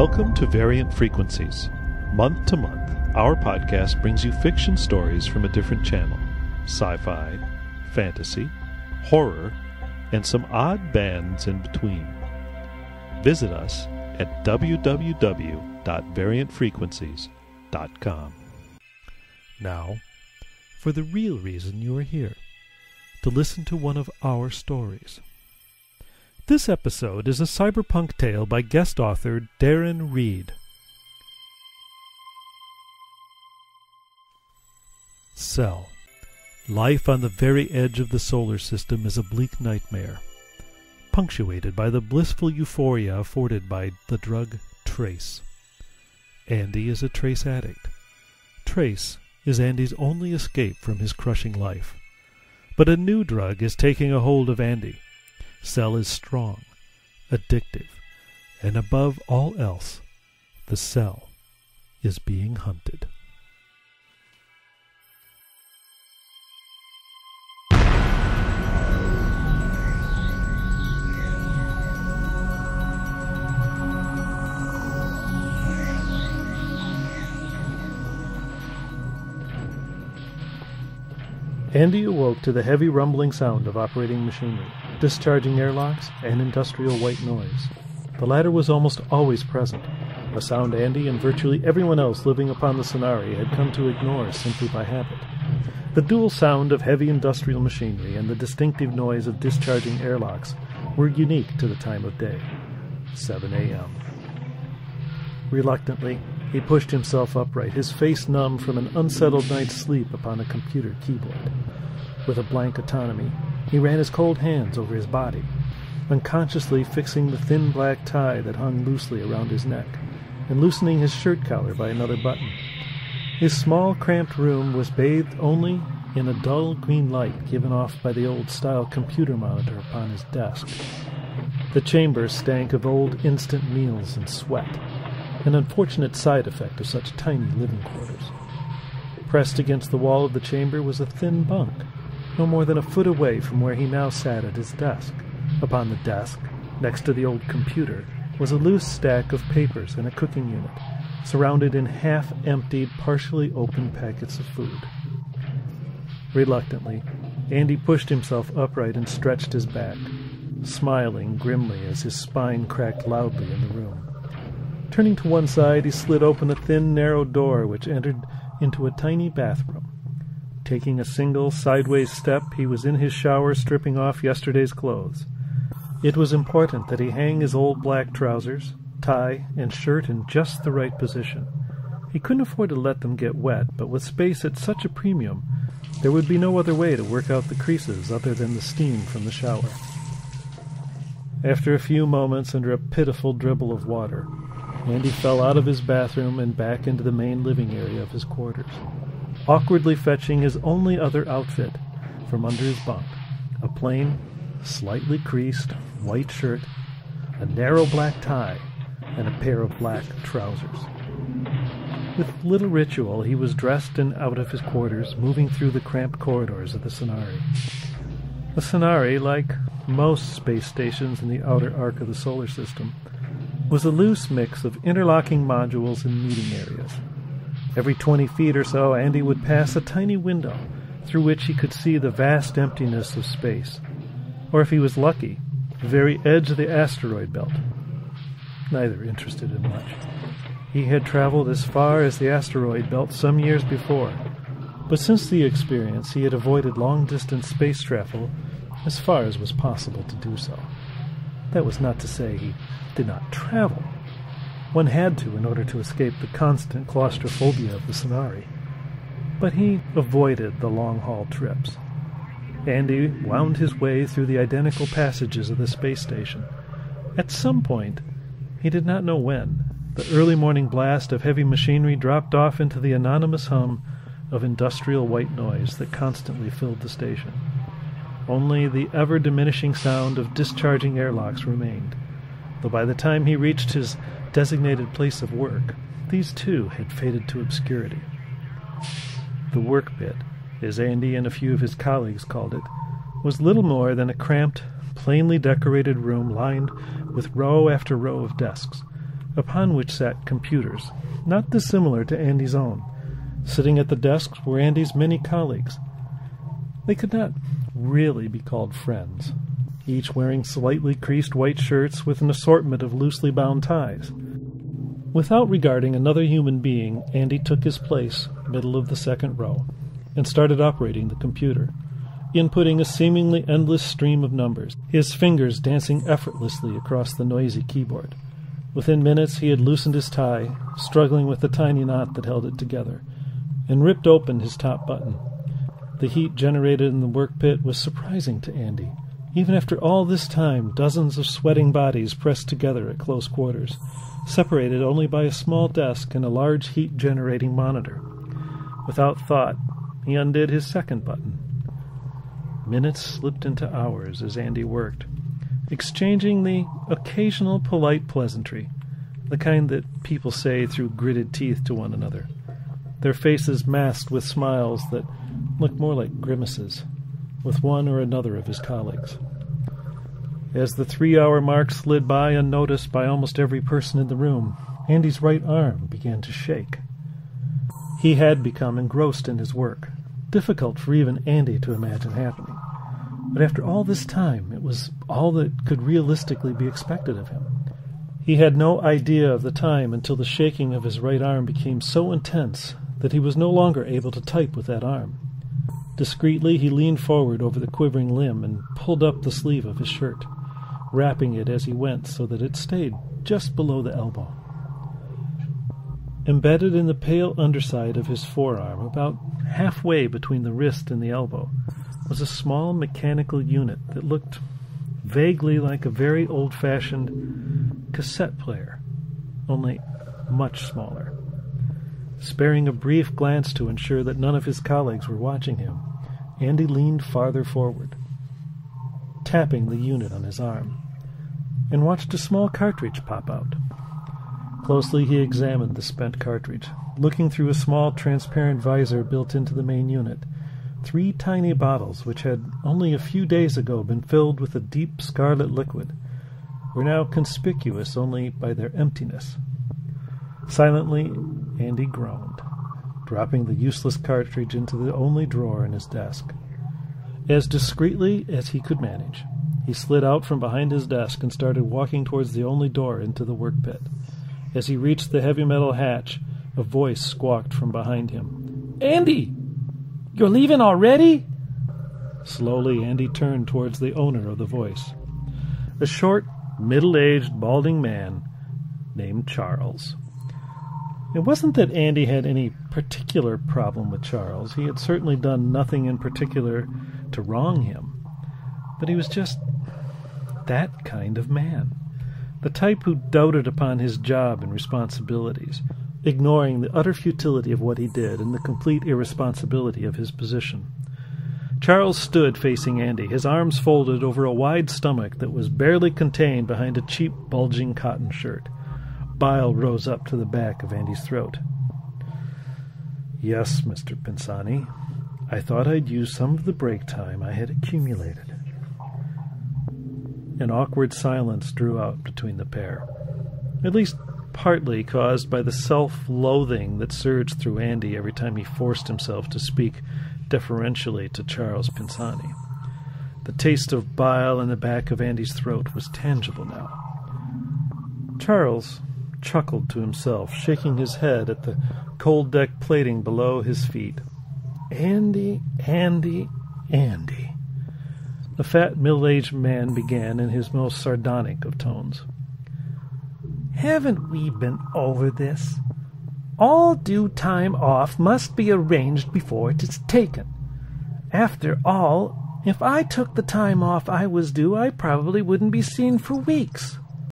Welcome to Variant Frequencies. Month to month, our podcast brings you fiction stories from a different channel. Sci-fi, fantasy, horror, and some odd bands in between. Visit us at www.variantfrequencies.com. Now, for the real reason you are here, to listen to one of our stories. This episode is a cyberpunk tale by guest author Darren Reid. Cell. Life on the very edge of the solar system is a bleak nightmare, punctuated by the blissful euphoria afforded by the drug Trace. Andy is a Trace addict. Trace is Andy's only escape from his crushing life. But a new drug is taking a hold of Andy. Cell is strong, addictive, and above all else, the cell is being hunted. Andy awoke to the heavy rumbling sound of operating machinery, discharging airlocks, and industrial white noise. The latter was almost always present, a sound Andy and virtually everyone else living upon the Sonari had come to ignore simply by habit. The dual sound of heavy industrial machinery and the distinctive noise of discharging airlocks were unique to the time of day, 7 a.m. Reluctantly, he pushed himself upright, his face numb from an unsettled night's sleep upon a computer keyboard. With a blank autonomy, he ran his cold hands over his body, unconsciously fixing the thin black tie that hung loosely around his neck, and loosening his shirt collar by another button. His small, cramped room was bathed only in a dull green light given off by the old-style computer monitor upon his desk. The chamber stank of old instant meals and sweat, an unfortunate side effect of such tiny living quarters. Pressed against the wall of the chamber was a thin bunk, no more than a foot away from where he now sat at his desk. Upon the desk, next to the old computer, was a loose stack of papers and a cooking unit, surrounded in half-emptied, partially open packets of food. Reluctantly, Andy pushed himself upright and stretched his back, smiling grimly as his spine cracked loudly in the room. Turning to one side, he slid open a thin, narrow door which entered into a tiny bathroom. Taking a single, sideways step, he was in his shower stripping off yesterday's clothes. It was important that he hang his old black trousers, tie, and shirt in just the right position. He couldn't afford to let them get wet, but with space at such a premium, there would be no other way to work out the creases other than the steam from the shower. After a few moments under a pitiful dribble of water, Andy fell out of his bathroom and back into the main living area of his quarters, awkwardly fetching his only other outfit from under his bunk, a plain, slightly creased white shirt, a narrow black tie, and a pair of black trousers. With little ritual, he was dressed and out of his quarters, moving through the cramped corridors of the Sonari. The Sonari, like most space stations in the outer arc of the solar system, was a loose mix of interlocking modules and meeting areas. Every 20 feet or so, Andy would pass a tiny window through which he could see the vast emptiness of space, or if he was lucky, the very edge of the asteroid belt. Neither interested him much. He had traveled as far as the asteroid belt some years before, but since the experience he had avoided long-distance space travel as far as was possible to do so. That was not to say he did not travel. One had to in order to escape the constant claustrophobia of the Sonari. But he avoided the long-haul trips. Andy wound his way through the identical passages of the space station. At some point, he did not know when, the early morning blast of heavy machinery dropped off into the anonymous hum of industrial white noise that constantly filled the station. Only the ever-diminishing sound of discharging airlocks remained, though by the time he reached his designated place of work, these too had faded to obscurity. The work pit, as Andy and a few of his colleagues called it, was little more than a cramped, plainly decorated room lined with row after row of desks, upon which sat computers, not dissimilar to Andy's own. Sitting at the desks were Andy's many colleagues. They could not really be called friends, each wearing slightly creased white shirts with an assortment of loosely bound ties. Without regarding another human being, Andy took his place, middle of the second row, and started operating the computer, inputting a seemingly endless stream of numbers, his fingers dancing effortlessly across the noisy keyboard. Within minutes he had loosened his tie, struggling with the tiny knot that held it together, and ripped open his top button. The heat generated in the work pit was surprising to Andy. Even after all this time, dozens of sweating bodies pressed together at close quarters, separated only by a small desk and a large heat-generating monitor. Without thought, he undid his second button. Minutes slipped into hours as Andy worked, exchanging the occasional polite pleasantry, the kind that people say through gritted teeth to one another, their faces masked with smiles that looked more like grimaces, with one or another of his colleagues. As the 3-hour mark slid by unnoticed by almost every person in the room, Andy's right arm began to shake. He had become engrossed in his work, difficult for even Andy to imagine happening. But after all this time, it was all that could realistically be expected of him. He had no idea of the time until the shaking of his right arm became so intense that he was no longer able to type with that arm. Discreetly, he leaned forward over the quivering limb and pulled up the sleeve of his shirt, wrapping it as he went so that it stayed just below the elbow. Embedded in the pale underside of his forearm, about halfway between the wrist and the elbow, was a small mechanical unit that looked vaguely like a very old-fashioned cassette player, only much smaller. Sparing a brief glance to ensure that none of his colleagues were watching him, Andy leaned farther forward, tapping the unit on his arm, and watched a small cartridge pop out. Closely he examined the spent cartridge, looking through a small transparent visor built into the main unit. 3 tiny bottles, which had only a few days ago been filled with a deep scarlet liquid, were now conspicuous only by their emptiness. Silently, Andy groaned, dropping the useless cartridge into the only drawer in his desk. As discreetly as he could manage, he slid out from behind his desk and started walking towards the only door into the work pit. As he reached the heavy metal hatch, a voice squawked from behind him. "Andy! You're leaving already?" Slowly, Andy turned towards the owner of the voice, a short, middle-aged, balding man named Charles. It wasn't that Andy had any particular problem with Charles. He had certainly done nothing in particular to wrong him. But he was just that kind of man, the type who doted upon his job and responsibilities, ignoring the utter futility of what he did and the complete irresponsibility of his position. Charles stood facing Andy, his arms folded over a wide stomach that was barely contained behind a cheap, bulging cotton shirt. Bile rose up to the back of Andy's throat. "Yes, Mr. Pensani. I thought I'd use some of the break time I had accumulated." An awkward silence drew out between the pair, at least partly caused by the self-loathing that surged through Andy every time he forced himself to speak deferentially to Charles Pensani. The taste of bile in the back of Andy's throat was tangible now. Charles chuckled to himself, shaking his head at the cold deck plating below his feet. "Andy, Andy, Andy." The fat, middle-aged man began in his most sardonic of tones. "Haven't we been over this? All due time off must be arranged before it is taken. After all, if I took the time off I was due, I probably wouldn't be seen for weeks.